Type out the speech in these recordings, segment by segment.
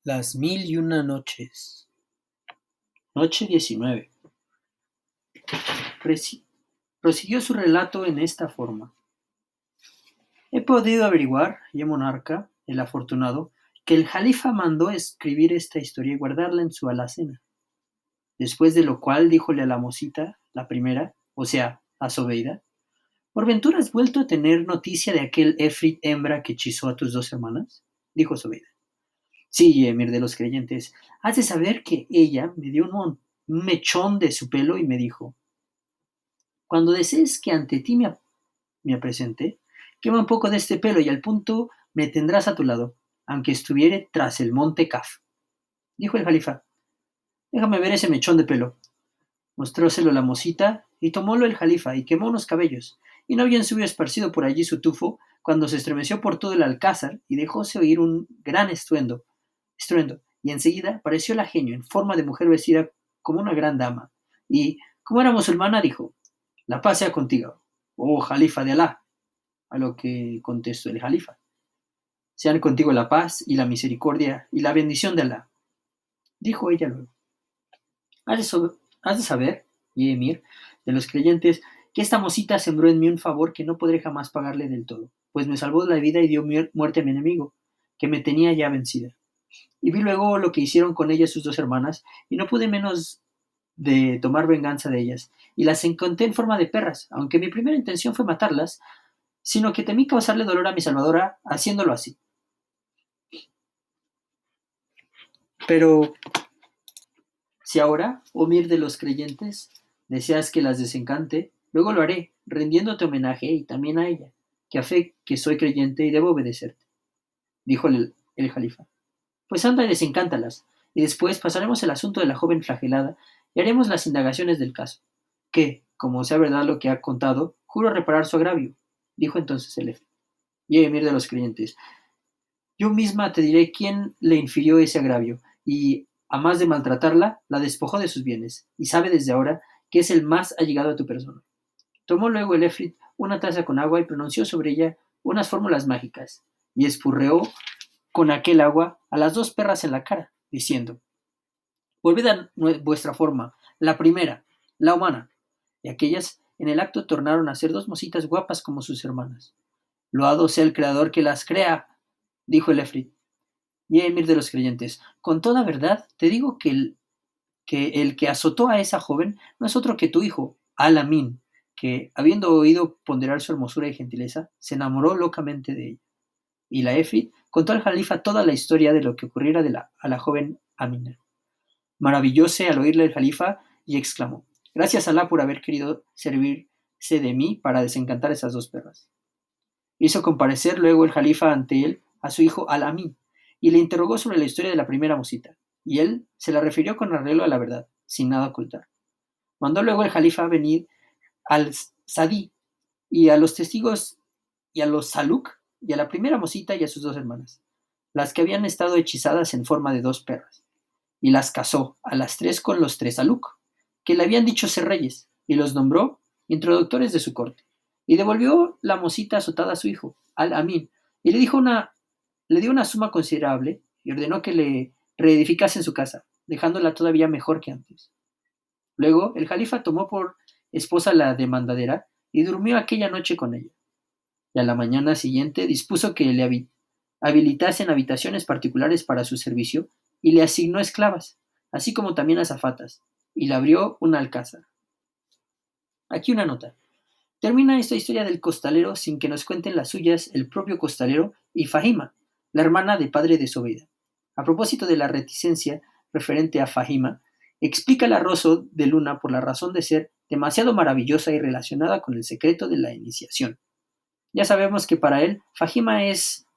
Las mil y una noches. Noche 19. Prosiguió su relato en esta forma. He podido averiguar, ya monarca, el afortunado, que el jalifa mandó escribir esta historia y guardarla en su alacena. Después de lo cual díjole a la mocita, la primera, o sea, a Zobeida, ¿por ventura has vuelto a tener noticia de aquel Efrit hembra que hechizó a tus dos hermanas? Dijo Zobeida. Sí, emir de los creyentes, has de saber que ella me dio un mechón de su pelo y me dijo, cuando desees que ante ti me presente, quema un poco de este pelo y al punto me tendrás a tu lado, aunque estuviere tras el monte Kaf. Dijo el califa, déjame ver ese mechón de pelo. Mostróselo la mocita y tomólo el califa y quemó unos cabellos, y no bien se hubo esparcido por allí su tufo, cuando se estremeció por todo el alcázar y dejóse oír un gran estruendo, y enseguida apareció la genio en forma de mujer vestida como una gran dama, y, como era musulmana, dijo, la paz sea contigo, oh jalifa de Alá, a lo que contestó el jalifa, sean contigo la paz y la misericordia y la bendición de Alá. Dijo ella luego, has de saber, y emir, de los creyentes, que esta mocita sembró en mí un favor que no podré jamás pagarle del todo, pues me salvó la vida y dio muerte a mi enemigo, que me tenía ya vencida. Y vi luego lo que hicieron con ella sus dos hermanas, y no pude menos de tomar venganza de ellas, y las encontré en forma de perras, aunque mi primera intención fue matarlas, sino que temí causarle dolor a mi salvadora haciéndolo así. Pero si ahora, oh mir de los creyentes, deseas que las desencante, luego lo haré, rindiéndote homenaje y también a ella, que a fe que soy creyente y debo obedecerte, dijo el califa. Pues anda y desencántalas, y después pasaremos el asunto de la joven flagelada y haremos las indagaciones del caso, que, como sea verdad lo que ha contado, juro reparar su agravio, dijo entonces el Efe. Y emir de los creyentes, yo misma te diré quién le infirió ese agravio, y, a más de maltratarla, la despojó de sus bienes, y sabe desde ahora que es el más allegado a tu persona. Tomó luego el Efrit una taza con agua y pronunció sobre ella unas fórmulas mágicas, y espurreó con aquel agua a las dos perras en la cara, diciendo, volved a vuestra forma, la primera, la humana. Y aquellas en el acto tornaron a ser dos mocitas guapas como sus hermanas. Loado sea el creador que las crea, dijo el Efrit. Y emir de los creyentes, con toda verdad te digo que el que azotó a esa joven no es otro que tu hijo, Al-Amin, que, habiendo oído ponderar su hermosura y gentileza, se enamoró locamente de ella. Y la Efrit contó al califa toda la historia de lo que ocurriera a la joven Amina. Maravillóse al oírle el califa y exclamó, gracias a Alá por haber querido servirse de mí para desencantar a esas dos perras. Hizo comparecer luego el califa ante él a su hijo Al-Amin y le interrogó sobre la historia de la primera mosita, y él se la refirió con arreglo a la verdad, sin nada ocultar. Mandó luego el califa venir al Sadí y a los testigos y a los Saluk y a la primera mosita y a sus dos hermanas, las que habían estado hechizadas en forma de dos perras, y las casó a las tres con los tres Saluk, que le habían dicho ser reyes, y los nombró introductores de su corte. Y devolvió la mosita azotada a su hijo, Al-Amin, y le dio una suma considerable y ordenó que le reedificasen su casa, dejándola todavía mejor que antes. Luego el califa tomó por esposa a la demandadera y durmió aquella noche con ella. Y a la mañana siguiente dispuso que le habilitasen habitaciones particulares para su servicio y le asignó esclavas, así como también azafatas, y le abrió un alcázar. Aquí una nota. Termina esta historia del costalero sin que nos cuenten las suyas el propio costalero y Fahima, la hermana de padre de Zobeida. A propósito de la reticencia referente a Fahima, explica la Rosso de Luna por la razón de ser demasiado maravillosa y relacionada con el secreto de la iniciación. Ya sabemos que para él Fahima es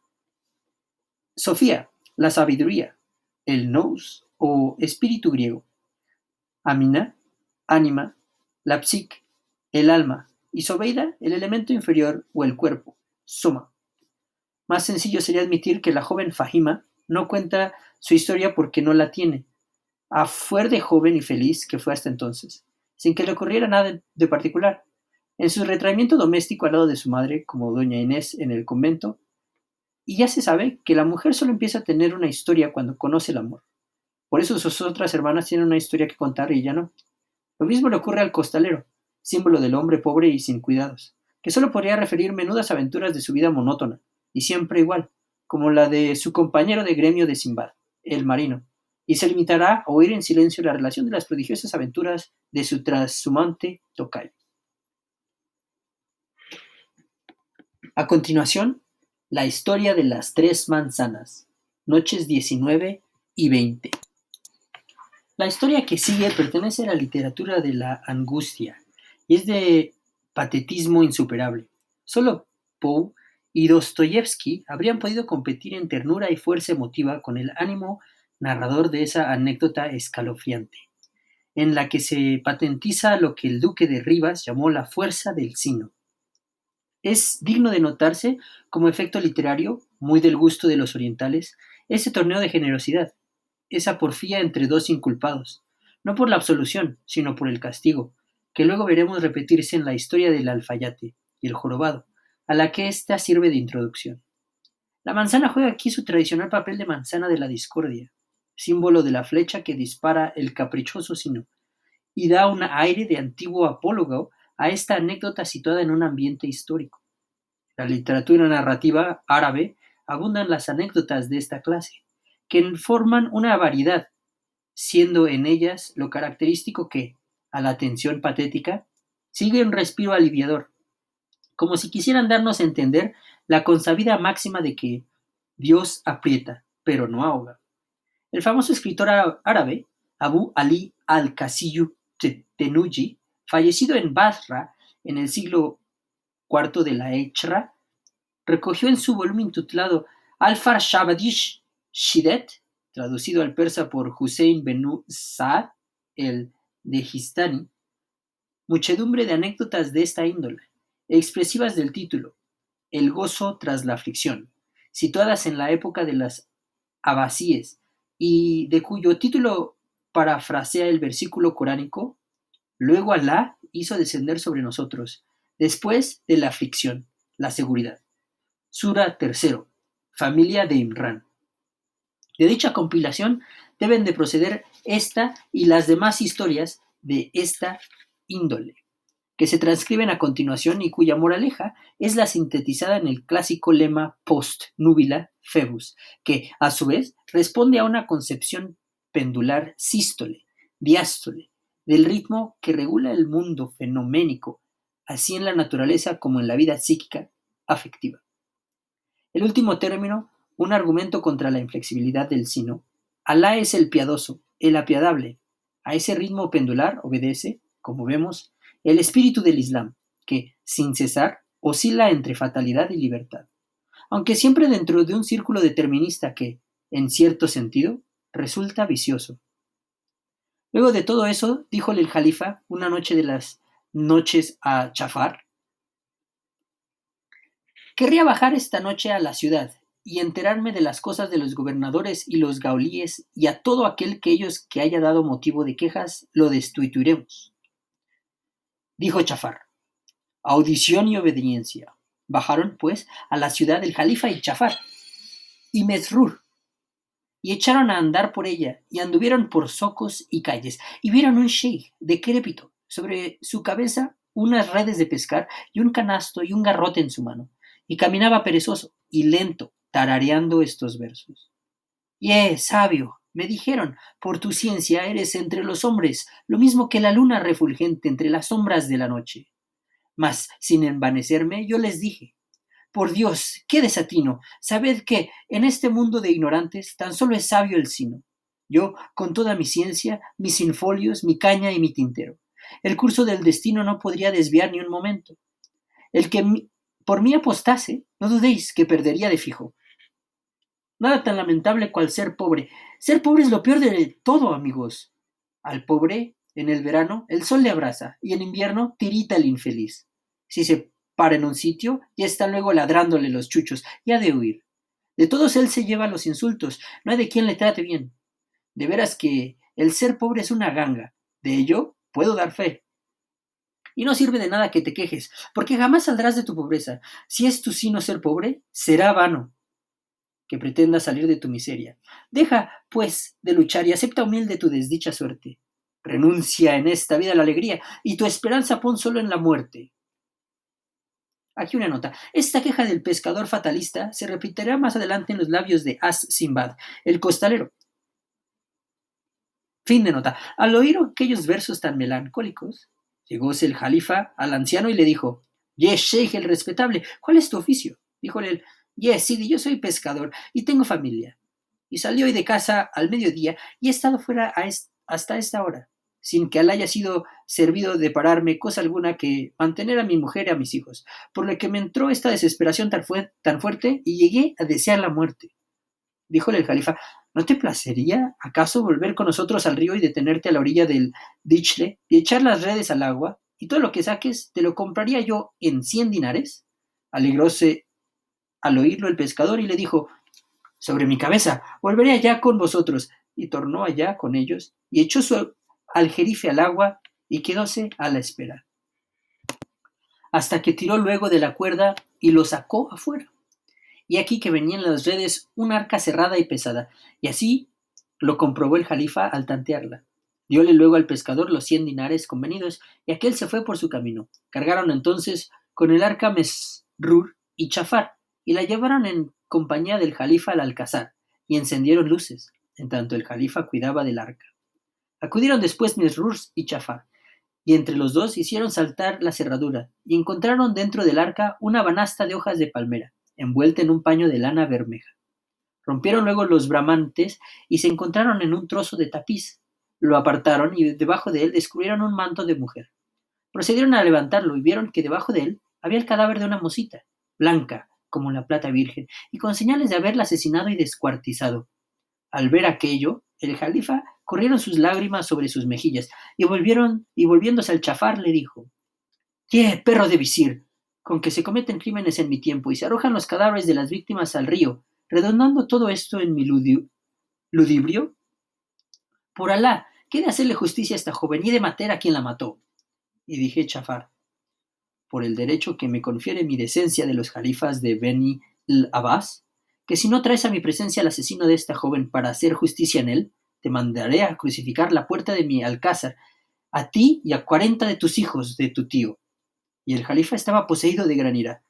Sofía, la sabiduría, el nous o espíritu griego, Amina, ánima, la psique, el alma, y Sobeida, el elemento inferior o el cuerpo, Soma. Más sencillo sería admitir que la joven Fahima no cuenta su historia porque no la tiene, a fuer de joven y feliz que fue hasta entonces, sin que le ocurriera nada de particular. En su retraimiento doméstico al lado de su madre, como doña Inés en el convento, Y ya se sabe que la mujer solo empieza a tener una historia cuando conoce el amor. Por eso sus otras hermanas tienen una historia que contar y ella no. Lo mismo le ocurre al costalero, símbolo del hombre pobre y sin cuidados, que solo podría referir menudas aventuras de su vida monótona, y siempre igual, como la de su compañero de gremio de Simbad, el marino, y se limitará a oír en silencio la relación de las prodigiosas aventuras de su trashumante tocayo. A continuación, la historia de las tres manzanas, noches 19 y 20. La historia que sigue pertenece a la literatura de la angustia y es de patetismo insuperable. Solo Poe y Dostoyevsky habrían podido competir en ternura y fuerza emotiva con el ánimo narrador de esa anécdota escalofriante, en la que se patentiza lo que el duque de Rivas llamó la fuerza del sino. Es digno de notarse, como efecto literario, muy del gusto de los orientales, ese torneo de generosidad, esa porfía entre dos inculpados, no por la absolución, sino por el castigo, que luego veremos repetirse en la historia del alfayate y el jorobado, a la que ésta sirve de introducción. La manzana juega aquí su tradicional papel de manzana de la discordia, símbolo de la flecha que dispara el caprichoso sino, y da un aire de antiguo apólogo a esta anécdota situada en un ambiente histórico. En la literatura narrativa árabe abundan las anécdotas de esta clase, que forman una variedad, siendo en ellas lo característico que, a la tensión patética, sigue un respiro aliviador, como si quisieran darnos a entender la consabida máxima de que Dios aprieta, pero no ahoga. El famoso escritor árabe Abu Ali al-Kasiyu Tenuji, fallecido en Basra en el siglo IV de la Hechra, recogió en su volumen titulado Al-Farshabadish Shidet, traducido al persa por Hussein Benu Saad el Dejistani, muchedumbre de anécdotas de esta índole, expresivas del título, El gozo tras la aflicción, situadas en la época de las abasíes, y de cuyo título parafrasea el versículo coránico, luego Alá hizo descender sobre nosotros, después de la aflicción, la seguridad. Sura tercero, familia de Imran. De dicha compilación deben de proceder esta y las demás historias de esta índole, que se transcriben a continuación y cuya moraleja es la sintetizada en el clásico lema post nubila febus, que, a su vez, responde a una concepción pendular sístole, diástole, del ritmo que regula el mundo fenoménico, así en la naturaleza como en la vida psíquica afectiva. El último término, un argumento contra la inflexibilidad del sino. Alá es el piadoso, el apiadable. A ese ritmo pendular obedece, como vemos, el espíritu del Islam, que, sin cesar, oscila entre fatalidad y libertad, aunque siempre dentro de un círculo determinista que, en cierto sentido, resulta vicioso. Luego de todo eso, díjole el califa una noche de las noches a Jafar: querría bajar esta noche a la ciudad y enterarme de las cosas de los gobernadores y los gaulíes y a todo aquel que ellos que haya dado motivo de quejas lo destituiremos. Dijo Jafar: audición y obediencia. Bajaron, pues, a la ciudad el califa y Jafar y Mesrur, y echaron a andar por ella, y anduvieron por zocos y calles, y vieron un sheik decrépito, sobre su cabeza unas redes de pescar, y un canasto y un garrote en su mano, y caminaba perezoso y lento, tarareando estos versos. Sabio, me dijeron, por tu ciencia eres entre los hombres, lo mismo que la luna refulgente entre las sombras de la noche. Mas, sin envanecerme, yo les dije: por Dios, qué desatino. Sabed que, en este mundo de ignorantes, tan solo es sabio el sino. Yo, con toda mi ciencia, mis infolios, mi caña y mi tintero, el curso del destino no podría desviar ni un momento. El que por mí apostase, no dudéis que perdería de fijo. Nada tan lamentable cual ser pobre. Ser pobre es lo peor de todo, amigos. Al pobre, en el verano, el sol le abraza, y en invierno tirita el infeliz. Si se para en un sitio, ya está luego ladrándole los chuchos, y ha de huir. De todos él se lleva los insultos, no hay de quien le trate bien. De veras que el ser pobre es una ganga, de ello puedo dar fe. Y no sirve de nada que te quejes, porque jamás saldrás de tu pobreza. Si es tu sino ser pobre, será vano. que pretendas salir de tu miseria. Deja, pues, de luchar y acepta humilde tu desdicha suerte. Renuncia en esta vida a la alegría y tu esperanza pon solo en la muerte. Aquí una nota. Esta queja del pescador fatalista se repetirá más adelante en los labios de As-Simbad, el costalero. Fin de nota. Al oír aquellos versos tan melancólicos, llegóse el jalifa al anciano y le dijo: Yes, sheikh el respetable, ¿cuál es tu oficio? Díjole él: Yes, Sidi, yo soy pescador y tengo familia. Y salí hoy de casa al mediodía y he estado fuera hasta esta hora, sin que Alá haya sido servido de pararme cosa alguna que mantener a mi mujer y a mis hijos, por lo que me entró esta desesperación tan fuerte y llegué a desear la muerte. Díjole el califa: ¿No te placería acaso volver con nosotros al río y detenerte a la orilla del Dichle y echar las redes al agua? Y todo lo que saques te lo compraría yo en 100 dinares. Alegróse al oírlo el pescador y le dijo: Sobre mi cabeza, volveré allá con vosotros. Y tornó allá con ellos y echó su aljerife al agua y quedóse a la espera, hasta que tiró luego de la cuerda y lo sacó afuera. Y aquí que venían las redes un arca cerrada y pesada, y así lo comprobó el jalifa al tantearla. Diole luego al pescador los 100 dinares convenidos, y aquel se fue por su camino. Cargaron entonces con el arca Mesrur y Chafar, y la llevaron en compañía del jalifa al alcázar, y encendieron luces, en tanto el jalifa cuidaba del arca. Acudieron después Mesrur y Chafar, y entre los dos hicieron saltar la cerradura, y encontraron dentro del arca una banasta de hojas de palmera, envuelta en un paño de lana bermeja. Rompieron luego los bramantes y se encontraron en un trozo de tapiz. Lo apartaron y debajo de él descubrieron un manto de mujer. Procedieron a levantarlo y vieron que debajo de él había el cadáver de una mocita, blanca como la plata virgen, y con señales de haberla asesinado y descuartizado. Al ver aquello, el jalifa corrieron sus lágrimas sobre sus mejillas, y volviéndose al Chafar le dijo: ¡Qué perro de visir! Con que se cometen crímenes en mi tiempo y se arrojan los cadáveres de las víctimas al río, redundando todo esto en mi ludibrio. Por Alá, ¿qué de hacerle justicia a esta joven y de matar a quien la mató? Y dije Chafar: por el derecho que me confiere mi decencia de los jalifas de Beni Abbas, que si no traes a mi presencia al asesino de esta joven para hacer justicia en él, te mandaré a crucificar la puerta de mi alcázar, a ti y a 40 de tus hijos de tu tío. Y el jalifa estaba poseído de gran ira.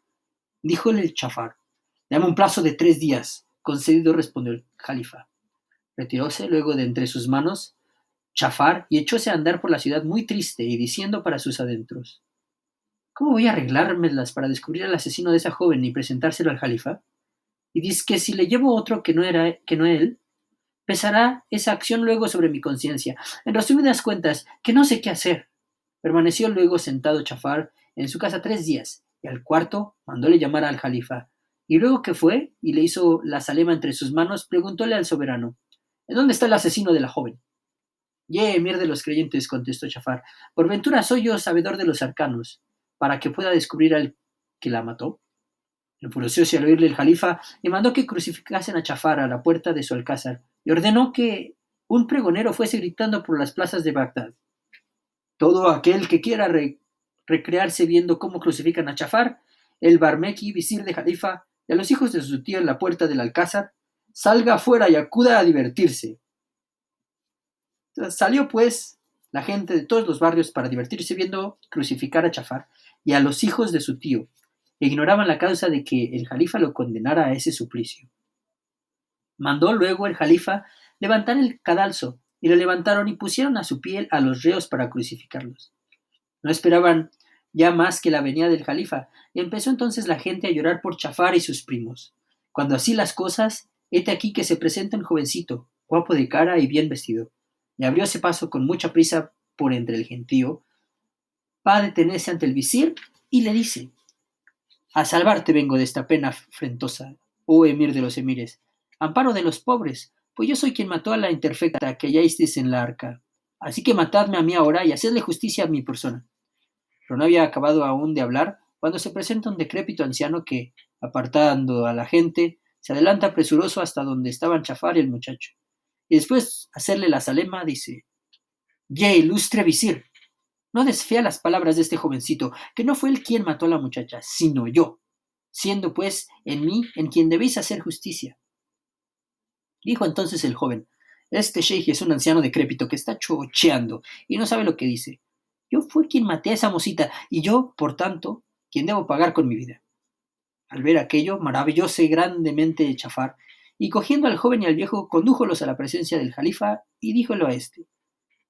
Díjole el Chafar: dame un plazo de 3 días. Concedido, respondió el jalifa. Retiróse luego de entre sus manos Chafar y echóse a andar por la ciudad muy triste y diciendo para sus adentros: ¿Cómo voy a arreglármelas para descubrir al asesino de esa joven y presentárselo al jalifa? Y dice que si le llevo otro que no él, pesará esa acción luego sobre mi conciencia. En resumidas cuentas, que no sé qué hacer. Permaneció luego sentado Chafar en su casa 3 días, y al cuarto mandóle llamar al jalifa. Y luego que fue y le hizo la salema entre sus manos, preguntóle al soberano: ¿En dónde está el asesino de la joven? Emir de los creyentes, contestó Chafar, por ventura soy yo sabedor de los arcanos, para que pueda descubrir al que la mató. Enfurecióse al oírle el jalifa y mandó que crucificasen a Chafar a la puerta de su alcázar, y ordenó que un pregonero fuese gritando por las plazas de Bagdad: todo aquel que quiera recrearse viendo cómo crucifican a Chafar, el Barmeki, visir de Jalifa, y a los hijos de su tío en la puerta del alcázar, salga afuera y acuda a divertirse. Entonces, salió pues la gente de todos los barrios para divertirse viendo crucificar a Chafar y a los hijos de su tío, e ignoraban la causa de que el jalifa lo condenara a ese suplicio. Mandó luego el jalifa levantar el cadalso, y lo levantaron y pusieron a su pie a los reos para crucificarlos. No esperaban ya más que la venida del jalifa, y empezó entonces la gente a llorar por Chafar y sus primos. Cuando así las cosas, hete aquí que se presenta un jovencito, guapo de cara y bien vestido, y abrióse paso con mucha prisa por entre el gentío, va a detenerse ante el visir y le dice: a salvarte vengo de esta pena afrentosa, oh emir de los emires, amparo de los pobres, pues yo soy quien mató a la imperfecta que hallasteis en la arca. Así que matadme a mí ahora y hacedle justicia a mi persona. Pero no había acabado aún de hablar cuando se presenta un decrépito anciano que, apartando a la gente, se adelanta presuroso hasta donde estaban Chafar y el muchacho. Y después hacerle la salema, dice: ilustre visir, no desfía las palabras de este jovencito, que no fue él quien mató a la muchacha, sino yo, siendo pues en mí en quien debéis hacer justicia. Dijo entonces el joven: este sheij es un anciano decrépito que está chocheando y no sabe lo que dice. Yo fui quien maté a esa mosita y yo, por tanto, quien debo pagar con mi vida. Al ver aquello, maravillóse grandemente Chafar, y cogiendo al joven y al viejo, condújolos a la presencia del califa y díjolo a este: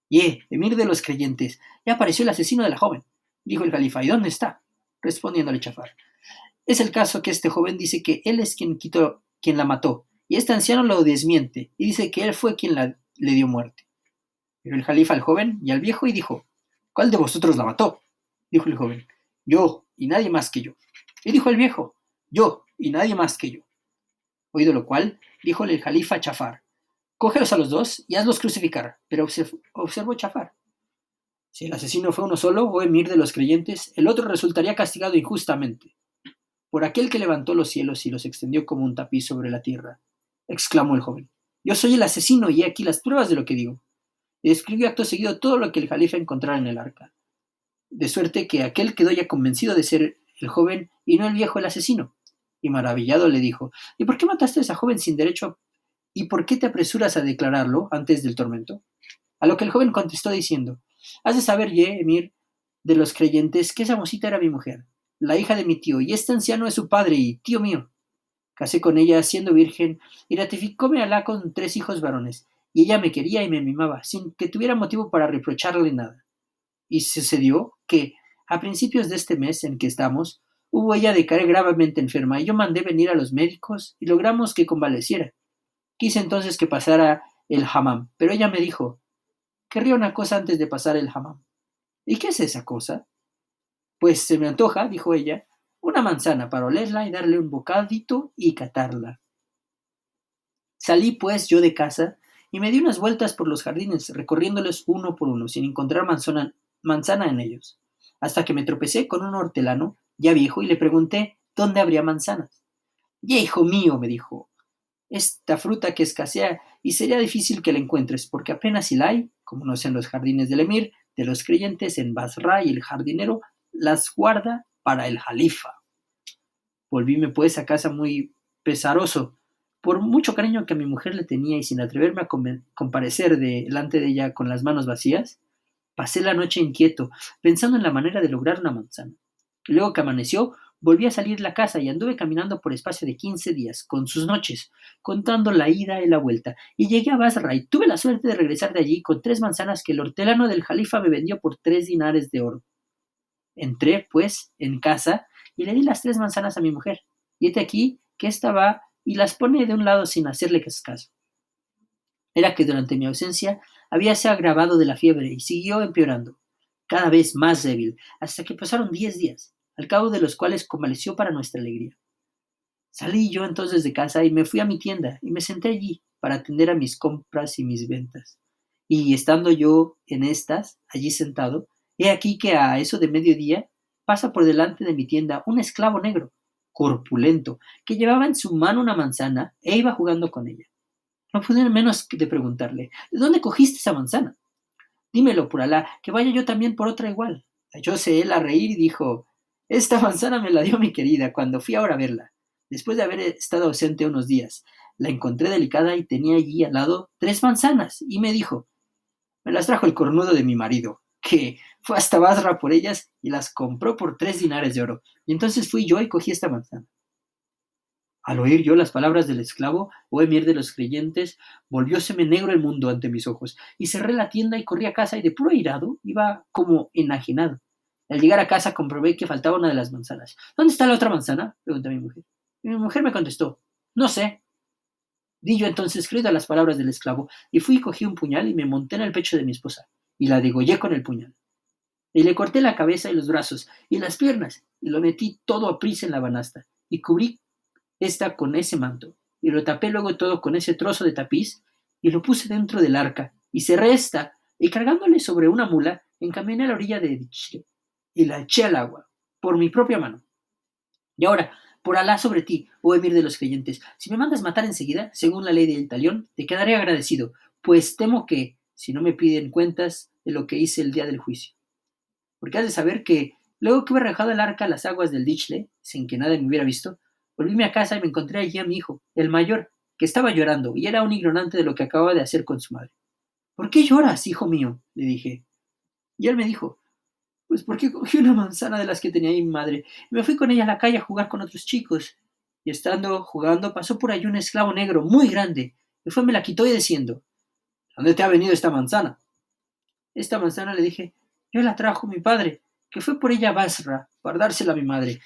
emir de los creyentes, ya apareció el asesino de la joven. Dijo el califa: ¿y dónde está? Respondiéndole Chafar: es el caso que este joven dice que él es quien la mató, y este anciano lo desmiente y dice que él fue quien le dio muerte. Pero el califa al joven y al viejo y dijo: ¿cuál de vosotros la mató? Dijo el joven: yo, y nadie más que yo. Y dijo el viejo: yo, y nadie más que yo. Oído lo cual, díjole el califa a Chafar: cógelos a los dos y hazlos crucificar. Pero observó Chafar: si el asesino fue uno solo, o emir de los creyentes, el otro resultaría castigado injustamente por aquel que levantó los cielos y los extendió como un tapiz sobre la tierra. Exclamó el joven: yo soy el asesino y he aquí las pruebas de lo que digo. Y describió acto seguido todo lo que el califa encontrara en el arca, de suerte que aquel quedó ya convencido de ser el joven y no el viejo el asesino. Y maravillado le dijo: ¿y por qué mataste a esa joven sin derecho? ¿Y por qué te apresuras a declararlo antes del tormento? A lo que el joven contestó diciendo: has de saber, emir de los creyentes, que esa mosita era mi mujer, la hija de mi tío, y este anciano es su padre y tío mío. Casé con ella siendo virgen, y ratificóme Alá con 3 hijos varones, y ella me quería y me mimaba, sin que tuviera motivo para reprocharle nada. Y sucedió que, a principios de este mes en que estamos, hubo ella de caer gravemente enferma, y yo mandé venir a los médicos y logramos que convaleciera. Quise entonces que pasara el hammam, pero ella me dijo: querría una cosa antes de pasar el hammam. ¿Y qué es esa cosa? Pues se me antoja, dijo ella, una manzana para olerla y darle un bocadito y catarla. Salí pues yo de casa y me di unas vueltas por los jardines, recorriéndolos uno por uno, sin encontrar manzana en ellos, hasta que me tropecé con un hortelano ya viejo y le pregunté dónde habría manzanas. Ya, hijo mío, me dijo, esta fruta que escasea y sería difícil que la encuentres, porque apenas si la hay, como no sean los jardines del emir, de los creyentes en Basra, y el jardinero las guarda para el jalifa. Volvíme pues a casa muy pesaroso, por mucho cariño que a mi mujer le tenía y sin atreverme a comparecer delante de ella con las manos vacías. Pasé la noche inquieto, pensando en la manera de lograr una manzana. Luego que amaneció, volví a salir de la casa y anduve caminando por espacio de 15 días, con sus noches, contando la ida y la vuelta, y llegué a Basra y tuve la suerte de regresar de allí con 3 manzanas que el hortelano del califa me vendió por 3 dinares de oro. Entré, pues, en casa y le di las 3 manzanas a mi mujer, y hete aquí que ésta va y las pone de un lado sin hacerle caso. Era que durante mi ausencia habíase agravado de la fiebre y siguió empeorando, cada vez más débil, hasta que pasaron 10 días, al cabo de los cuales convaleció para nuestra alegría. Salí yo entonces de casa y me fui a mi tienda y me senté allí para atender a mis compras y mis ventas. Y estando yo en estas, allí sentado, he aquí que a eso de mediodía pasa por delante de mi tienda un esclavo negro, corpulento, que llevaba en su mano una manzana e iba jugando con ella. No pude menos de preguntarle: ¿de dónde cogiste esa manzana? Dímelo, por Alá, que vaya yo también por otra igual. Echóse él a reír y dijo: esta manzana me la dio mi querida cuando fui ahora a verla, después de haber estado ausente unos días. La encontré delicada y tenía allí al lado 3 manzanas, y me dijo: me las trajo el cornudo de mi marido, que fue hasta Basra por ellas y las compró por 3 dinares de oro. Y entonces fui yo y cogí esta manzana. Al oír yo las palabras del esclavo, oh emir de los creyentes, volvióseme negro el mundo ante mis ojos, y cerré la tienda y corrí a casa, y de puro airado iba como enajenado. Al llegar a casa comprobé que faltaba una de las manzanas. ¿Dónde está la otra manzana?, pregunté a mi mujer. Y mi mujer me contestó: no sé. Di yo entonces creído a las palabras del esclavo, y fui y cogí un puñal y me monté en el pecho de mi esposa, y la degollé con el puñal. Y le corté la cabeza y los brazos, y las piernas, y lo metí todo a prisa en la banasta, y cubrí esta con ese manto, y lo tapé luego todo con ese trozo de tapiz, y lo puse dentro del arca, y cerré esta, y cargándole sobre una mula, encaminé a la orilla de Dichle, y la eché al agua, por mi propia mano. Y ahora, por Alá sobre ti, oh emir de los creyentes, si me mandas matar enseguida, según la ley del talión, te quedaré agradecido, pues temo que, si no me piden cuentas de lo que hice el día del juicio. Porque has de saber que, luego que hube arrojado el arca a las aguas del Dichle, sin que nadie me hubiera visto, volvíme a casa y me encontré allí a mi hijo, el mayor, que estaba llorando y era un ignorante de lo que acababa de hacer con su madre. ¿Por qué lloras, hijo mío?, le dije. Y él me dijo, pues porque cogí una manzana de las que tenía mi madre y me fui con ella a la calle a jugar con otros chicos. Y estando jugando pasó por ahí un esclavo negro muy grande y me la quitó y diciendo, ¿dónde te ha venido esta manzana? Esta manzana, le dije, yo la trajo mi padre, que fue por ella a Basra para dársela a mi madre,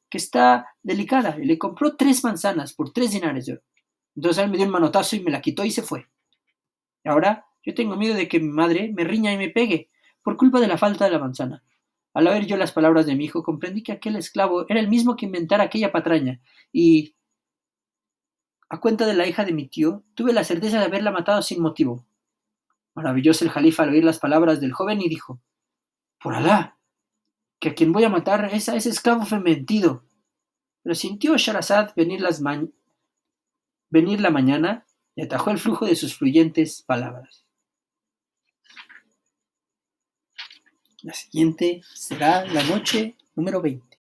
que está delicada, y le compró 3 manzanas por 3 dinares de oro. Entonces él me dio un manotazo y me la quitó y se fue. Y ahora yo tengo miedo de que mi madre me riña y me pegue por culpa de la falta de la manzana. Al oír yo las palabras de mi hijo, comprendí que aquel esclavo era el mismo que inventara aquella patraña, y, a cuenta de la hija de mi tío, tuve la certeza de haberla matado sin motivo. Maravillóse el califa al oír las palabras del joven y dijo, por Alá, que a quien voy a matar es a ese esclavo fementido. Pero sintió Shahrazad venir la mañana y atajó el flujo de sus fluyentes palabras. La siguiente será la noche número 20.